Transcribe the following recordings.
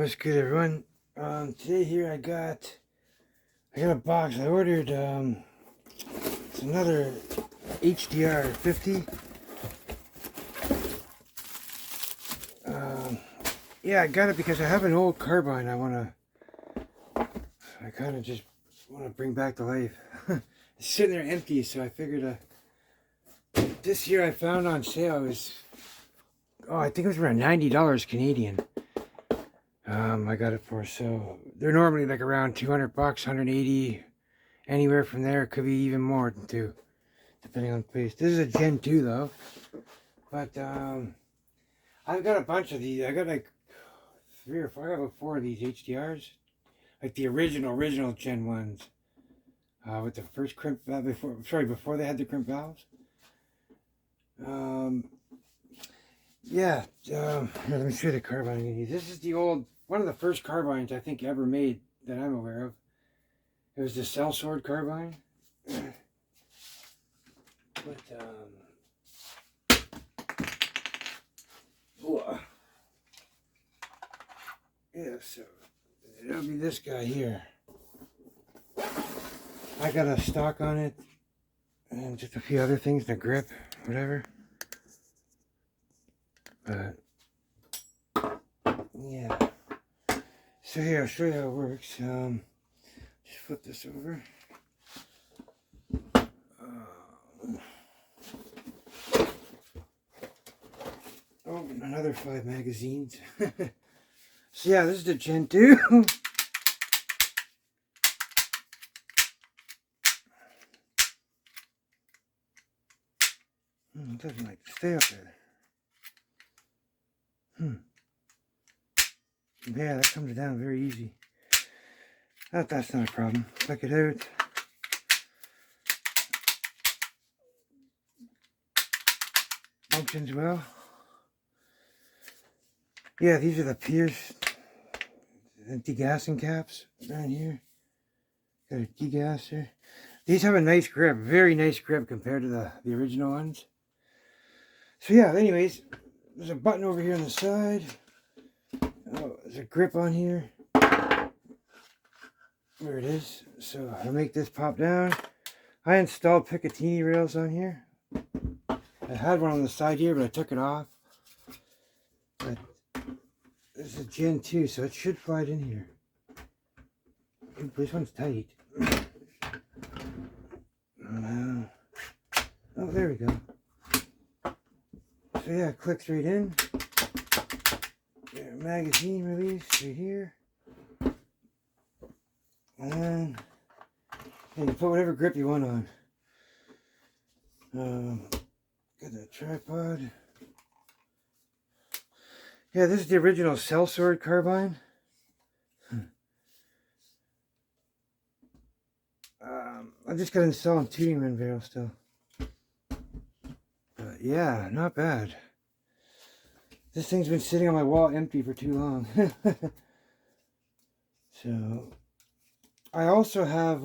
What's good, everyone? Today here I got a box. I ordered it's another HDR50. Yeah, I got it because I have an old carbine. I kind of just want to bring back to life. It's sitting there empty, so I figured this year I found on sale was, I think it was around $90 Canadian. I got it for, so they're normally like around 200 bucks, 180, anywhere from there. It could be even more than two, depending on the place. This is a Gen 2 though, but I've got a bunch of these. I got like 3 or 4, I got about 4 of these HDRs, like the original Gen 1s, with the first crimp valve, before they had the crimp valves. Yeah, here, let me show you the carbine I'm gonna use. This is the old, one of the first carbines I think ever made that I'm aware of. It was the Sellsword carbine. But, yeah, so it'll be this guy here. I got a stock on it, and just a few other things, the grip, whatever. But yeah, so here I'll show you how it works. Just flip this over. Oh, another 5 magazines. So yeah, this is the Gen 2. It doesn't like to stay up there. Yeah, that comes down very easy. That's not a problem. Check it out. Functions well. Yeah, these are the Pierce degassing caps down here. Got a degasser. These have a nice grip, very nice grip compared to the original ones. So yeah, anyways, there's a button over here on the side. Oh, there's a grip on here. There it is. So I'll make this pop down. I installed Picatinny rails on here. I had one on the side here, but I took it off. But this is a Gen 2, so it should slide in here. Ooh, this one's tight. Oh, there we go. So yeah, it clicks right in. Magazine release right here. And you can put whatever grip you want on. Got that tripod. Yeah, this is the original Sellsword carbine. I just got to install a tuning rim barrel still. But yeah, not bad. This thing's been sitting on my wall empty for too long. So, I also have,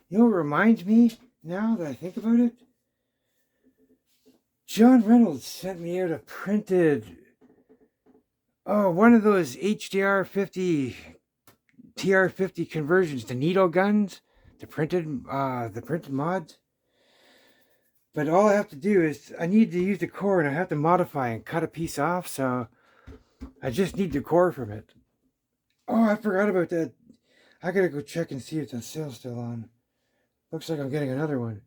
you know what reminds me now that I think about it? John Reynolds sent me out a printed, one of those HDR50, TR50 conversions, the needle guns, the printed mods. But all I have to do is, I need to use the core and I have to modify and cut a piece off, so I just need the core from it. Oh, I forgot about that. I gotta go check and see if the sale's still on. Looks like I'm getting another one.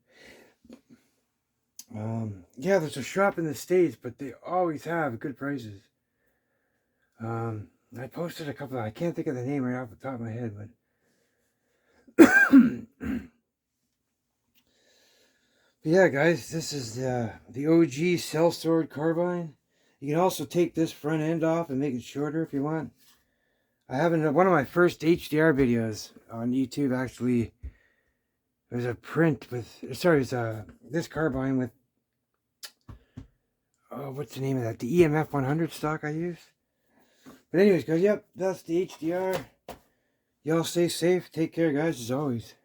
Yeah, there's a shop in the States, but they always have good prices. I posted a couple, I can't think of the name right off the top of my head, but yeah, guys, this is the OG Sellsword carbine. You can also take this front end off and make it shorter if you want. I have one of my first HDR videos on YouTube, actually. There's a print with, sorry, it's this carbine with, what's the name of that? The EMF 100 stock I used. But anyways, guys, yep, that's the HDR. Y'all stay safe. Take care, guys, as always.